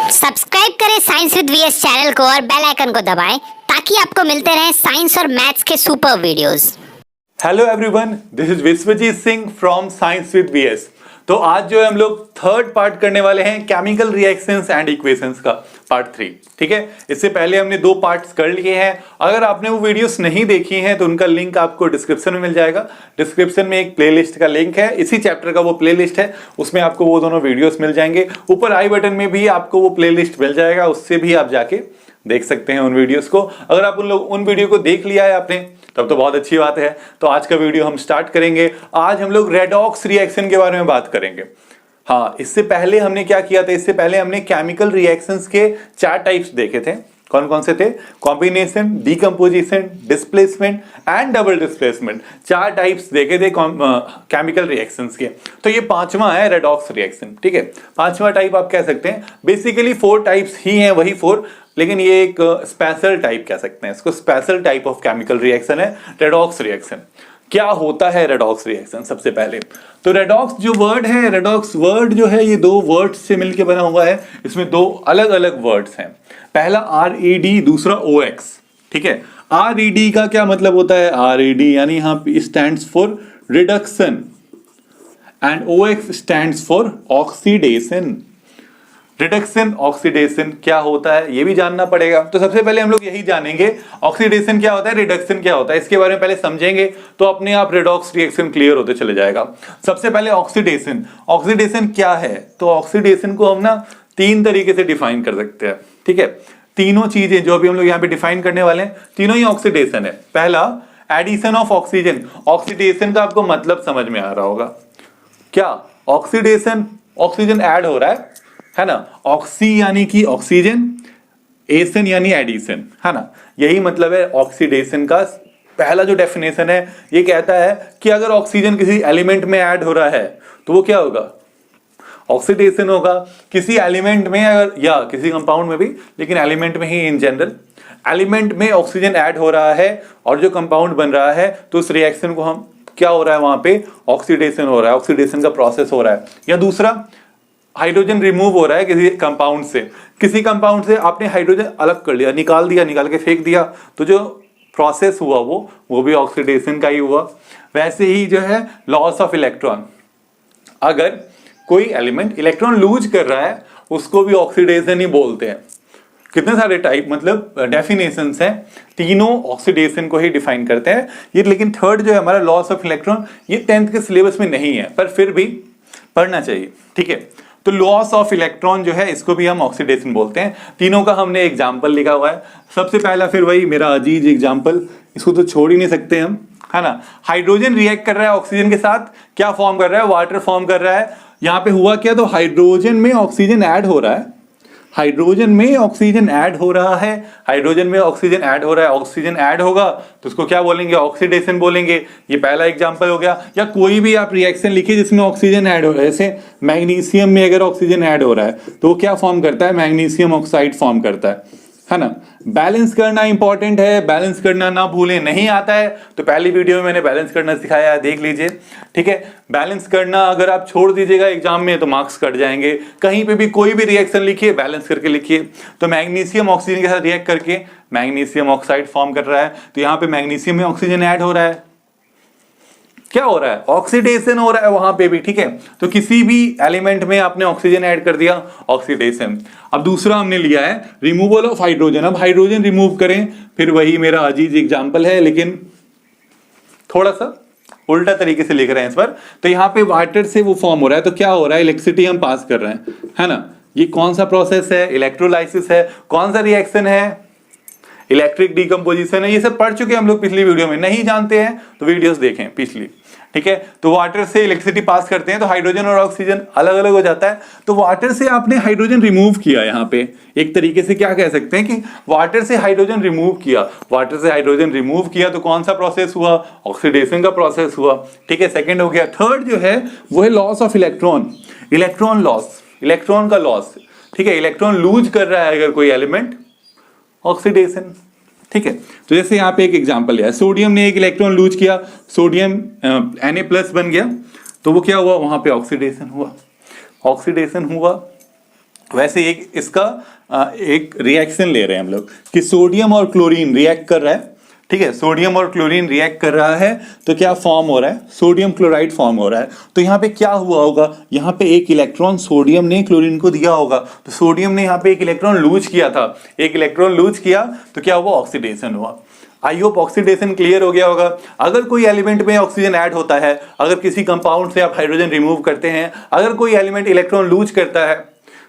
Subscribe करें science with VS channel को और बेल आइकन को दबाएं ताकि आपको मिलते रहें साइंस और मैथ्स के super videos. Hello everyone, this is Vishwajeet Singh from science with VS. तो आज जो है हम लोग थर्ड पार्ट करने वाले हैं केमिकल रिएक्शंस एंड इक्वेशंस का पार्ट 3। ठीक है, इससे पहले हमने 2 पार्ट्स कर लिए हैं। अगर आपने वो वीडियोस नहीं देखी हैं तो उनका लिंक आपको डिस्क्रिप्शन में मिल जाएगा। डिस्क्रिप्शन में एक प्लेलिस्ट का लिंक है, इसी चैप्टर का वो प्लेलिस्ट है, उसमें आपको वो दोनों वीडियोस मिल जाएंगे। ऊपर आई बटन में भी आपको वो प्लेलिस्ट मिल जाएगा, उससे भी आप जाके देख सकते हैं उन वीडियोस को। अगर आप उन वीडियो को देख लिया है आपने तब तो बहुत अच्छी बात है। तो आज का वीडियो हम स्टार्ट करेंगे। आज हम लोग रेडॉक्स रिएक्शन के बारे में बात करेंगे। हाँ, इससे पहले हमने क्या किया था, इससे पहले हमने केमिकल रिएक्शंस के 4 टाइप्स देखे थे। कौन कौन से थे? Combination, decomposition, displacement and double displacement. 4 types देखे थे केमिकल रिएक्शंस के। तो ये 5वां है रेडॉक्स रिएक्शन। ठीक है, 5वां टाइप आप कह सकते हैं। बेसिकली 4 टाइप्स ही हैं, वही 4, लेकिन ये एक स्पेशल टाइप कह सकते हैं इसको। Special type of chemical reaction है रेडॉक्स रिएक्शन। क्या होता है रेडॉक्स रिएक्शन? सबसे पहले तो रेडॉक्स जो वर्ड है, रेडॉक्स वर्ड जो है ये 2 वर्ड्स से मिलकर बना हुआ है। इसमें 2 अलग अलग वर्ड्स हैं। पहला RED, दूसरा OX। ठीक है, RED का क्या मतलब होता है? RED यानी यहाँ पे stands for reduction and OX stands for oxidation. Reduction, oxidation क्या होता है ये भी जानना पड़ेगा। तो सबसे पहले हम लोग यही जानेंगे ऑक्सीडेशन क्या होता है, रिडक्शन क्या होता है। इसके बारे में पहले समझेंगे तो अपने आप रेडॉक्स रिएक्शन क्लियर होते चले जाएगा। सबसे पहले ऑक्सीडेशन। ऑक्सीडेशन क्या है? तो ऑक्सीडेशन को हम ना 3 तरीके से डिफाइन कर सकते हैं। ठीक है, तीनों चीजें जो अभी हम लोग यहाँ पे डिफाइन करने वाले हैं, तीनों ही ऑक्सीडेशन है। पहला, एडिशन ऑफ ऑक्सीजन। ऑक्सीडेशन का आपको मतलब समझ में आ रहा होगा। क्या ऑक्सीडेशन? ऑक्सीजन ऐड हो रहा है ना। ऑक्सी यानी कि ऑक्सीजन, एसन यानी एडिशन, है ना। यही मतलब है ऑक्सीडेशन का। पहला जो डेफिनेशन है ये कहता है कि अगर ऑक्सीजन किसी एलिमेंट में ऐड हो रहा है तो वो क्या होगा? ऑक्सीडेशन होगा। किसी एलिमेंट में अगर, या किसी कंपाउंड में भी, लेकिन एलिमेंट में ही इन जनरल, एलिमेंट में ऑक्सीजन ऐड हो रहा है और जो कंपाउंड बन रहा है तो उस रिएक्शन को हम क्या हो रहा है, वहां पे ऑक्सीडेशन हो रहा है, ऑक्सीडेशन का प्रोसेस हो रहा है। या दूसरा, हाइड्रोजन रिमूव हो रहा है किसी कंपाउंड से। किसी कंपाउंड से आपने हाइड्रोजन अलग कर लिया, निकाल दिया, निकाल के फेंक दिया, तो जो प्रोसेस हुआ वो भी ऑक्सीडेशन का ही हुआ। वैसे ही जो है लॉस ऑफ इलेक्ट्रॉन, अगर कोई एलिमेंट इलेक्ट्रॉन लूज कर रहा है उसको भी ऑक्सीडेशन ही बोलते हैं। कितने सारे टाइप, मतलब डेफिनेशंस हैं, तीनों ऑक्सीडेशन को ही डिफाइन करते हैं ये। लेकिन थर्ड जो है हमारा लॉस ऑफ इलेक्ट्रॉन, ये 10th के सिलेबस में नहीं है पर फिर भी पढ़ना चाहिए। ठीक है, तो लॉस ऑफ इलेक्ट्रॉन जो है इसको भी हम ऑक्सीडेशन बोलते हैं। तीनों का हमने एग्जाम्पल लिखा हुआ है। सबसे पहला फिर वही मेरा अजीज एग्जाम्पल, इसको तो छोड़ ही नहीं सकते हम, है ना। हाइड्रोजन रिएक्ट कर रहा है ऑक्सीजन के साथ, क्या फॉर्म कर रहा है? वाटर फॉर्म कर रहा है। यहाँ पे हुआ क्या? तो हाइड्रोजन में ऑक्सीजन ऐड हो रहा है, हाइड्रोजन में ऑक्सीजन ऐड हो रहा है, हाइड्रोजन में ऑक्सीजन ऐड हो रहा है। ऑक्सीजन ऐड होगा तो उसको क्या बोलेंगे? ऑक्सीडेशन बोलेंगे। ये पहला एग्जांपल हो गया। या कोई भी आप रिएक्शन लिखिए जिसमें ऑक्सीजन ऐड हो रहा है, जैसे मैग्नीशियम में अगर ऑक्सीजन ऐड हो रहा है तो वो क्या फॉर्म करता है? मैग्नीशियम ऑक्साइड फॉर्म करता है ना। बैलेंस करना इंपॉर्टेंट है, बैलेंस करना ना भूलें। नहीं आता है तो पहली वीडियो में मैंने बैलेंस करना सिखाया है, देख लीजिए। ठीक है, बैलेंस करना अगर आप छोड़ दीजिएगा एग्जाम में तो मार्क्स कट जाएंगे। कहीं पे भी कोई भी रिएक्शन लिखिए, बैलेंस करके लिखिए। तो मैग्नीशियम ऑक्सीजन के साथ रिएक्ट करके मैग्नीशियम ऑक्साइड फॉर्म कर रहा है, तो यहाँ पे मैग्नीशियम में ऑक्सीजन ऐड हो रहा है, क्या हो रहा है? ऑक्सीडेशन हो रहा है वहां पे भी। ठीक है, तो किसी भी एलिमेंट में आपने ऑक्सीजन ऐड कर दिया, ऑक्सीडेशन। अब दूसरा हमने लिया है रिमूवल ऑफ हाइड्रोजन। अब हाइड्रोजन रिमूव करें, फिर वही मेरा अजीज एग्जांपल है, लेकिन थोड़ा सा उल्टा तरीके से लिख रहे हैं इस पर। तो यहाँ पे वाटर से वो फॉर्म हो रहा है, तो क्या हो रहा है? इलेक्ट्रिसिटी हम पास कर रहे हैं, है ना। ये कौन सा प्रोसेस है? इलेक्ट्रोलाइसिस है। कौन सा रिएक्शन है? इलेक्ट्रिक डीकंपोजिशन है। ये सब पढ़ चुके हम लोग पिछली वीडियो में, नहीं जानते हैं तो वीडियोस देखें पिछली। ठीक है, तो वाटर से इलेक्ट्रिसिटी पास करते हैं तो हाइड्रोजन और ऑक्सीजन अलग अलग हो जाता है। तो वाटर से आपने हाइड्रोजन रिमूव किया, यहाँ पे एक तरीके से क्या कह सकते हैं कि वाटर से हाइड्रोजन रिमूव किया। वाटर से हाइड्रोजन रिमूव किया तो कौन सा प्रोसेस हुआ? ऑक्सीडेशन का प्रोसेस हुआ। ठीक है, सेकेंड हो गया। थर्ड जो है वो है loss of electron. Electron loss, electron का लॉस। ठीक है, इलेक्ट्रॉन लूज कर रहा है अगर कोई एलिमेंट, ऑक्सीडेशन। ठीक है, तो जैसे यहाँ पे एक एग्जांपल लिया, सोडियम ने एक इलेक्ट्रॉन लूज किया, सोडियम Na+ बन गया, तो वो क्या हुआ? वहां पे ऑक्सीडेशन हुआ, ऑक्सीडेशन हुआ। वैसे एक इसका एक रिएक्शन ले रहे हैं हम लोग कि सोडियम और क्लोरीन रिएक्ट कर रहा है, ठीक है, सोडियम और क्लोरीन रिएक्ट कर रहा है तो क्या फॉर्म हो रहा है, सोडियम क्लोराइड फॉर्म हो रहा है। तो यहाँ पे क्या हुआ होगा, यहाँ पे एक इलेक्ट्रॉन सोडियम ने क्लोरीन को दिया होगा, तो सोडियम ने यहाँ पे एक इलेक्ट्रॉन लूज किया था, एक इलेक्ट्रॉन लूज किया तो क्या हुआ, ऑक्सीडेशन हुआ। आई होप ऑक्सीडेशन क्लियर हो गया होगा। अगर कोई एलिमेंट में ऑक्सीजन ऐड होता है, अगर किसी कंपाउंड से आप हाइड्रोजन रिमूव करते हैं, अगर कोई एलिमेंट इलेक्ट्रॉन लूज करता है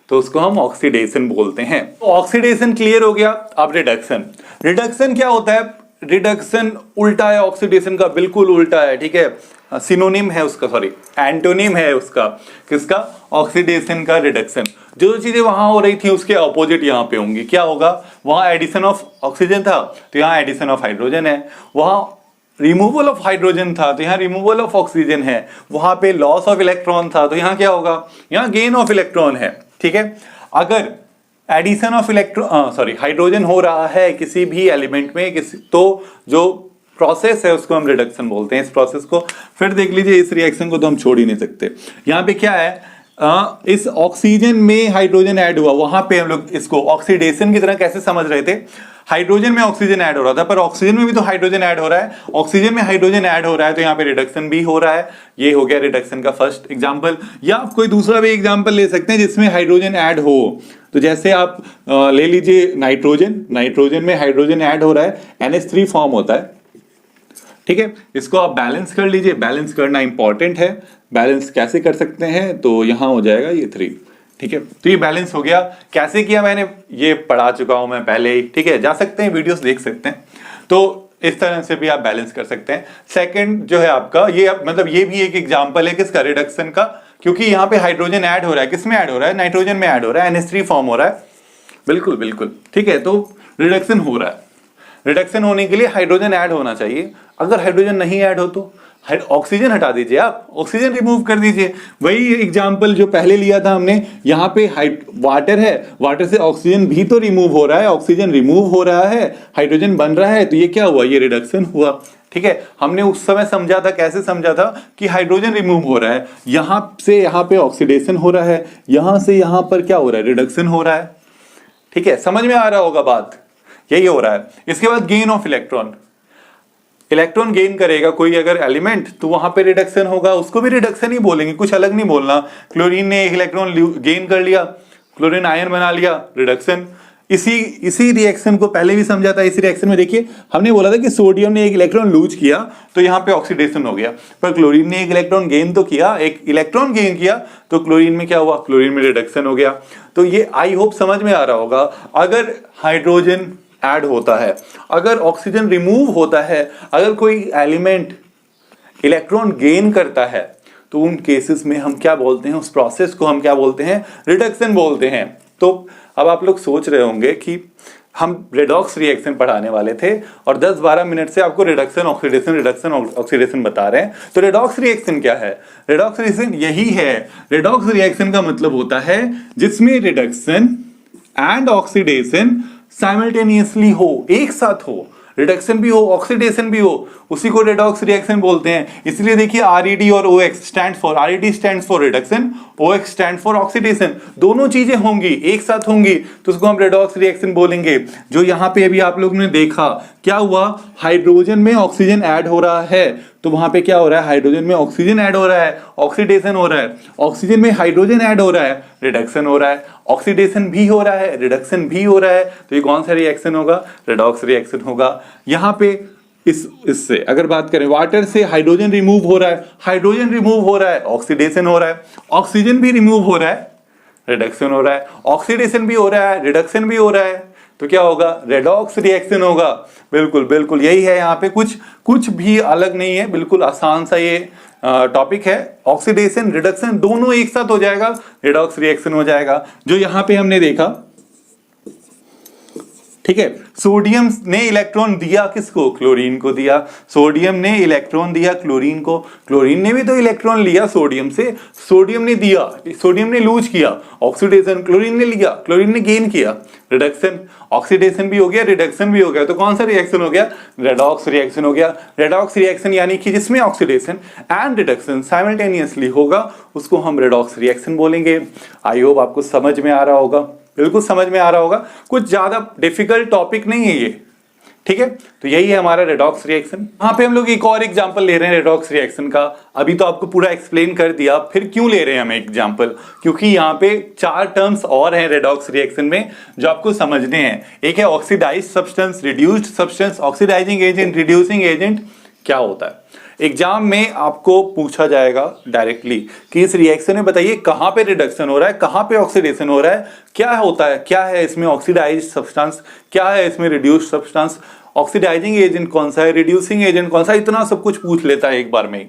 तो उसको हम ऑक्सीडेशन बोलते हैं। तो ऑक्सीडेशन क्लियर हो गया। अब रिडक्शन, रिडक्शन क्या होता है, रिडक्शन उल्टा है ऑक्सीडेशन का, बिल्कुल उल्टा है, ठीक है, सिनोनिम है उसका, सॉरी एंटोनिम है उसका, किसका, ऑक्सीडेशन का, रिडक्शन। जो चीजें वहां हो रही थी उसके अपोजिट यहाँ पे होंगी। क्या होगा, वहां एडिशन ऑफ ऑक्सीजन था तो यहाँ एडिशन ऑफ हाइड्रोजन है, वहां रिमूवल ऑफ हाइड्रोजन था तो यहाँ रिमूवल ऑफ ऑक्सीजन है, वहां पे लॉस ऑफ इलेक्ट्रॉन था तो यहाँ क्या होगा, यहाँ गेन ऑफ इलेक्ट्रॉन है, ठीक है। अगर एडिशन ऑफ इलेक्ट्रॉन हाइड्रोजन हो रहा है किसी भी एलिमेंट में, किसी तो जो प्रोसेस है उसको हम रिडक्शन बोलते हैं, इस प्रोसेस को। फिर देख लीजिए इस रिएक्शन को तो हम छोड़ ही नहीं सकते। यहाँ पे क्या है, इस ऑक्सीजन में हाइड्रोजन ऐड हुआ, वहां पे हम लोग इसको ऑक्सीडेशन की तरह कैसे समझ रहे थे, हाइड्रोजन में ऑक्सीजन ऐड हो रहा था, पर ऑक्सीजन में भी तो हाइड्रोजन ऐड हो रहा है, ऑक्सीजन में हाइड्रोजन ऐड हो रहा है तो यहाँ पे रिडक्शन भी हो रहा है। ये हो गया रिडक्शन का फर्स्ट एग्जांपल। या आप कोई दूसरा भी एग्जांपल ले सकते हैं जिसमें हाइड्रोजन ऐड हो, तो जैसे आप ले लीजिए नाइट्रोजन, नाइट्रोजन में हाइड्रोजन ऐड हो रहा है, NH3 फॉर्म होता है, ठीक है। इसको आप बैलेंस कर लीजिए, बैलेंस करना इंपॉर्टेंट है। बैलेंस कैसे कर सकते हैं, तो यहां हो जाएगा ये 3, ठीक है। तो ये बैलेंस हो गया। कैसे किया मैंने ये पढ़ा चुका हूं मैं पहले ही, ठीक है, जा सकते हैं वीडियोस देख सकते हैं। तो इस तरह से भी आप बैलेंस कर सकते हैं। सेकंड जो है आपका ये, मतलब ये भी एक एग्जांपल है किसका, रिडक्शन का, क्योंकि यहाँ पे हाइड्रोजन ऐड हो रहा है, किसमें ऐड हो रहा है, नाइट्रोजन में ऐड हो रहा है, NH3 फॉर्म हो रहा है, बिल्कुल बिल्कुल, ठीक है। तो रिडक्शन हो रहा है, रिडक्शन होने के लिए हाइड्रोजन ऐड होना चाहिए। अगर हाइड्रोजन नहीं ऐड हो तो ऑक्सीजन हटा दीजिए, आप ऑक्सीजन रिमूव कर दीजिए। वही एग्जांपल जो पहले लिया था हमने, यहाँ पे वाटर है, वाटर से ऑक्सीजन भी तो रिमूव हो रहा है, ऑक्सीजन रिमूव हो रहा है, हाइड्रोजन बन रहा है, तो ये क्या हुआ, ये रिडक्शन हुआ, ठीक है। हमने उस समय समझा था, कैसे समझा था कि हाइड्रोजन रिमूव हो रहा है, यहां से यहां पे ऑक्सीडेशन हो रहा है, यहां से यहां पर क्या हो रहा है, रिडक्शन हो रहा है, ठीक है। समझ में आ रहा होगा बात, यही हो रहा है। इसके बाद gain of electron, electron gain करेगा कोई अगर एलिमेंट तो वहां पे रिडक्शन होगा, उसको भी रिडक्शन ही बोलेंगे, कुछ अलग नहीं बोलना। क्लोरीन ने एक इलेक्ट्रॉन गेन कर लिया, क्लोरीन आयन बना लिया, रिडक्शन। इसी रिएक्शन को पहले भी समझा था। इस रिएक्शन में देखिए हमने बोला था कि सोडियम ने एक इलेक्ट्रॉन लूज किया तो यहाँ पे ऑक्सीडेशन हो गया, पर क्लोरीन ने एक इलेक्ट्रॉन गेन तो किया, एक इलेक्ट्रॉन गेन किया तो क्लोरीन में क्या हुआ, क्लोरीन में रिडक्शन हो गया। तो ये आई होप समझ में आ रहा होगा। अगर हाइड्रोजन ऐड होता है, अगर ऑक्सीजन रिमूव होता है, अगर कोई एलिमेंट इलेक्ट्रॉन गेन करता है, तो उन केसेस में हम क्या बोलते हैं, उस प्रोसेस को हम क्या बोलते हैं, रिडक्शन बोलते हैं। तो अब आप लोग सोच रहे होंगे कि हम रेडॉक्स रिएक्शन पढ़ाने वाले थे और 10-12 मिनट से आपको रिडक्शन ऑक्सीडेशन बता रहे हैं। तो रेडॉक्स रिएक्शन क्या है, रेडॉक्स रिएक्शन यही है। रेडॉक्स रिएक्शन का मतलब होता है जिसमें रिडक्शन एंड ऑक्सीडेशन साइमल्टेनियसली हो, एक साथ हो, रिडक्शन भी हो ऑक्सीडेशन भी हो, उसी को रेडॉक्स रिएक्शन बोलते हैं। इसलिए देखिए RED और OX stand for, RED stand for reduction, OX stand for oxidation, दोनों चीजें होंगी, एक साथ होंगी, तो उसको हम रेडॉक्स रिएक्शन बोलेंगे। जो यहाँ पे अभी आप लोगों ने देखा, क्या हुआ, हाइड्रोजन में ऑक्सीजन ऐड हो रहा है, तो वहां पे क्या हो रहा है, हाइड्रोजन में ऑक्सीजन ऐड हो रहा है, ऑक्सीडेशन हो रहा है। ऑक्सीजन में हाइड्रोजन ऐड हो रहा है, रिडक्शन हो रहा है, ऑक्सीडेशन भी हो रहा है, रिडक्शन भी हो रहा है, तो ये कौन सा रिएक्शन होगा, रेडॉक्स रिएक्शन होगा। यहाँ पे इससे अगर बात करें, वाटर से हाइड्रोजन रिमूव हो रहा है, हाइड्रोजन रिमूव हो रहा है, ऑक्सीडेशन हो रहा है, ऑक्सीजन भी रिमूव हो रहा है, रिडक्शन हो रहा है, ऑक्सीडेशन भी हो रहा है, रिडक्शन भी हो रहा है, तो क्या होगा, रेडॉक्स रिएक्शन होगा। बिल्कुल बिल्कुल यही है, यहाँ पे कुछ भी अलग नहीं है, बिल्कुल आसान सा ये टॉपिक है। ऑक्सीडेशन रिडक्शन दोनों एक साथ हो जाएगा, रेडॉक्स रिएक्शन हो जाएगा। जो यहाँ पे हमने देखा ठीक है। सोडियम ने इलेक्ट्रॉन दिया किसको? क्लोरीन को दिया। सोडियम ने इलेक्ट्रॉन दिया क्लोरीन को, क्लोरीन ने भी तो इलेक्ट्रॉन लिया सोडियम से, सोडियम ने दिया, सोडियम ने लूज किया, ऑक्सीडेशन, क्लोरीन ने लिया, क्लोरीन ने गेन किया, रिडक्शन। ऑक्सीडेशन भी हो गया, रिडक्शन भी हो गया, तो कौन सा रिएक्शन हो गया? रेडॉक्स रिएक्शन हो गया। रेडॉक्स रिएक्शन यानी कि जिसमें ऑक्सीडेशन एंड रिडक्शन साइमल्टेनियसली होगा उसको हम रेडॉक्स रिएक्शन बोलेंगे। आई होप आपको समझ में आ रहा होगा, बिल्कुल समझ में आ रहा होगा, कुछ ज्यादा डिफिकल्ट टॉपिक नहीं है ये, ठीक है। तो यही है हमारा रेडॉक्स रिएक्शन। यहाँ पे हम लोग एक और एग्जांपल ले रहे हैं रेडॉक्स रिएक्शन का। अभी तो आपको पूरा एक्सप्लेन कर दिया, फिर क्यों ले रहे हैं हम एग्जांपल? क्योंकि यहाँ पे 4 टर्म्स और हैं रेडॉक्स रिएक्शन में जो आपको समझने हैं। एक है oxidised substance, reduced substance, oxidising agent, reducing agent. क्या होता है? एग्जाम में आपको पूछा जाएगा डायरेक्टली कि इस रिएक्शन में बताइए कहां पे रिडक्शन हो रहा है, कहां पे ऑक्सीडेशन हो रहा है, क्या होता है, क्या है इसमें ऑक्सीडाइज्ड सब्सटेंस, क्या है इसमें रिड्यूस्ड सब्सटेंस, ऑक्सीडाइजिंग एजेंट कौन सा है, रिड्यूसिंग एजेंट कौन सा, इतना सब कुछ पूछ लेता है एक बार में ही,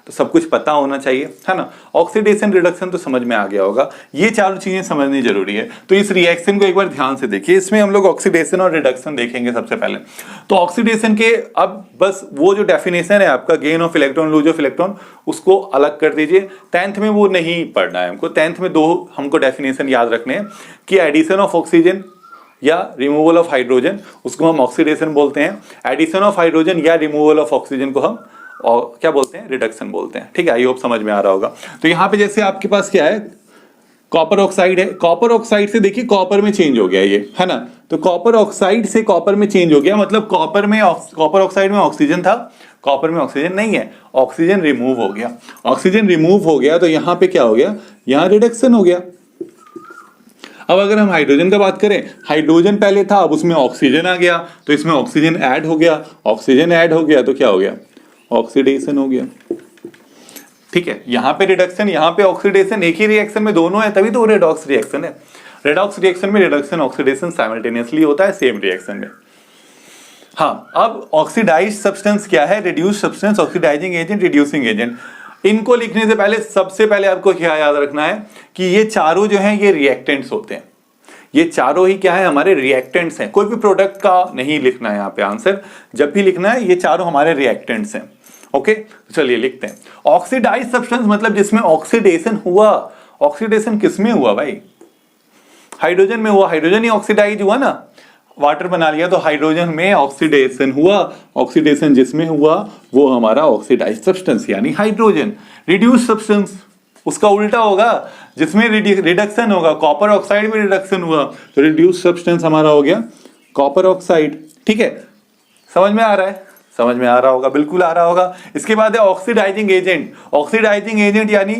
तो सब कुछ पता होना चाहिए, है ना। ऑक्सीडेशन रिडक्शन तो समझ में आ गया होगा, ये चारों चीजें समझनी जरूरी है। तो इस रिएक्शन को एक बार ध्यान से देखिए, इसमें हम लोग ऑक्सीडेशन और रिडक्शन देखेंगे सबसे पहले। तो ऑक्सीडेशन के अब बस वो जो डेफिनेशन है आपका gain of electron, lose of electron, उसको अलग कर दीजिए। 10th में वो नहीं पढ़ना है हमको। 10th में 2 हमको डेफिनेशन याद रखने हैं कि एडिशन ऑफ ऑक्सीजन या रिमूवल ऑफ हाइड्रोजन, उसको हम ऑक्सीडेशन बोलते हैं। एडिशन ऑफ हाइड्रोजन या रिमूवल ऑफ ऑक्सीजन को हम और क्या बोलते हैं? रिडक्शन बोलते हैं, ठीक है। आई होप समझ में आ रहा होगा। तो यहाँ पे जैसे आपके पास क्या है, कॉपर ऑक्साइड है, कॉपर ऑक्साइड से देखिए कॉपर में चेंज हो गया ये, है ना। तो कॉपर ऑक्साइड से कॉपर में चेंज हो गया, मतलब कॉपर ऑक्साइड में ऑक्सीजन था, कॉपर में ऑक्सीजन नहीं है, ऑक्सीजन रिमूव हो गया। ऑक्सीजन रिमूव हो गया तो यहाँ पे क्या हो गया? यहाँ रिडक्शन हो गया। अब अगर हम हाइड्रोजन का बात करें, हाइड्रोजन पहले था, अब उसमें ऑक्सीजन आ गया, तो इसमें ऑक्सीजन ऐड हो गया, ऑक्सीजन ऐड हो गया तो क्या हो गया? ऑक्सीडेशन हो गया, ठीक है। यहां पे रिडक्शन, यहां पे ऑक्सीडेशन, एक ही रिएक्शन में दोनों है, तभी तो रेडॉक्स रिएक्शन है। रेडॉक्स रिएक्शन में रिडक्शन ऑक्सीडेशन साइमल्टेनियसली होता है सेम रिएक्शन में। हाँ, अब ऑक्सीडाइज्ड सब्सटेंस क्या है? Reduced substance, oxidising agent, reducing agent. इनको लिखने से पहले सबसे पहले आपको क्या याद रखना है कि ये चारों जो हैं ये रिएक्टेंट्स होते हैं। ये चारों ही क्या है? हमारे रिएक्टेंट्स हैं। कोई भी प्रोडक्ट का नहीं लिखना है यहाँ पे आंसर, जब भी लिखना है ये चारों हमारे रिएक्टेंट्स हैं। ओके, तो चलिए लिखते हैं। ऑक्सीडाइज्ड सब्सटेंस मतलब जिसमें ऑक्सीडेशन हुआ। ऑक्सीडेशन किसमें हुआ भाई? हाइड्रोजन में हुआ, हाइड्रोजन ही ऑक्सीडाइज हुआ ना, वाटर बना लिया तो हाइड्रोजन में ऑक्सीडेशन हुआ। ऑक्सीडेशन जिसमें हुआ वो हमारा ऑक्सीडाइज्ड सब्सटेंस यानी हाइड्रोजन। रिड्यूस्ड सब्सटेंस उसका उल्टा होगा, जिसमें रिडक्शन होगा। कॉपर ऑक्साइड में रिडक्शन हुआ तो रिड्यूस्ड सब्सटेंस हमारा हो गया कॉपर ऑक्साइड, ठीक है। समझ में आ रहा है? समझ में आ रहा होगा, बिल्कुल आ रहा होगा। इसके बाद है ऑक्सीडाइजिंग एजेंट। ऑक्सीडाइजिंग एजेंट यानी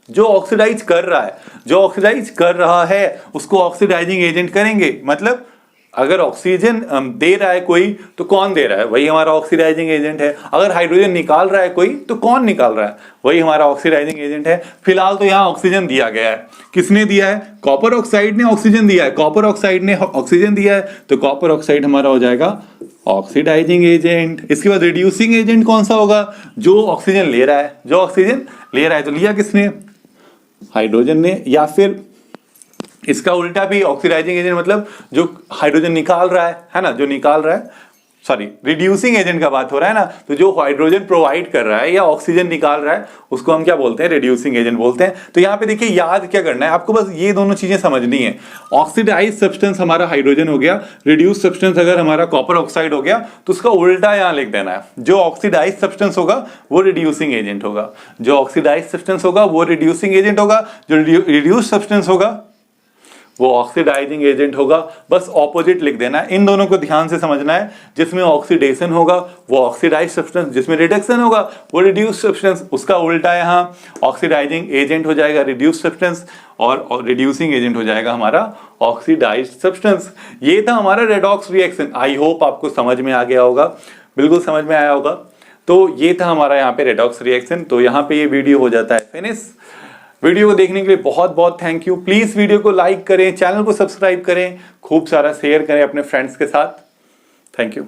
जो ऑक्सीडाइज कर रहा है, जो ऑक्सीडाइज कर रहा है उसको ऑक्सीडाइजिंग एजेंट करेंगे। मतलब अगर ऑक्सीजन दे रहा है कोई तो कौन दे रहा है? वही हमारा ऑक्सीडाइजिंग एजेंट है। अगर हाइड्रोजन निकाल रहा है कोई तो कौन निकाल रहा है? वही हमारा ऑक्सीडाइजिंग एजेंट है। फिलहाल तो यहाँ ऑक्सीजन दिया गया है। किसने दिया है? कॉपर ऑक्साइड ने ऑक्सीजन दिया है। कॉपर ऑक्साइड ने ऑक्सीजन दिया है तो कॉपर ऑक्साइड हमारा हो जाएगा ऑक्सीडाइजिंग एजेंट। इसके बाद रिड्यूसिंग एजेंट कौन सा होगा? जो ऑक्सीजन ले रहा है। जो ऑक्सीजन ले रहा है तो लिया किसने? हाइड्रोजन ने। या फिर इसका उल्टा भी ऑक्सीडाइजिंग एजेंट मतलब जो हाइड्रोजन निकाल रहा है ना, जो निकाल रहा है, सॉरी रिड्यूसिंग एजेंट का बात हो रहा है ना, तो जो हाइड्रोजन प्रोवाइड कर रहा है या ऑक्सीजन निकाल रहा है उसको हम क्या बोलते हैं? रिड्यूसिंग एजेंट बोलते हैं। तो यहाँ पे देखिए याद क्या करना है आपको, बस ये दोनों चीजें समझनी है। ऑक्सीडाइज्ड सब्सटेंस हमारा हाइड्रोजन हो गया, रिड्यूस्ड सब्सटेंस अगर हमारा कॉपर ऑक्साइड हो गया तो उसका उल्टा यहाँ लिख देना है। जो ऑक्सीडाइज्ड सब्सटेंस होगा वो रिड्यूसिंग एजेंट होगा, जो ऑक्सीडाइज्ड सब्सटेंस होगा वो रिड्यूसिंग एजेंट होगा, जो रिड्यूस्ड सब्सटेंस होगा वो ऑक्सीडाइजिंग एजेंट होगा। बस ऑपोजिट लिख देना है। इन दोनों को ध्यान से समझना है। जिसमें ऑक्सीडेशन होगा वो ऑक्सीडाइज्ड सब्सटेंस, जिसमें रिडक्शन होगा वो रिड्यूस्ड सब्सटेंस। उसका उल्टा यहाँ ऑक्सीडाइजिंग एजेंट हो जाएगा रिड्यूस्ड सब्सटेंस और रिड्यूसिंग एजेंट हो जाएगा हमारा ऑक्सीडाइज्ड सब्सटेंस। ये था हमारा रेडॉक्स रिएक्शन। आई होप आपको समझ में आ गया होगा, बिल्कुल समझ में आया होगा। तो ये था हमारा यहाँ पे रेडॉक्स रिएक्शन। तो यहाँ पे ये वीडियो हो जाता है फिनिश। वीडियो को देखने के लिए बहुत बहुत थैंक यू। प्लीज वीडियो को लाइक करें, चैनल को सब्सक्राइब करें, खूब सारा शेयर करें अपने फ्रेंड्स के साथ। Thank you.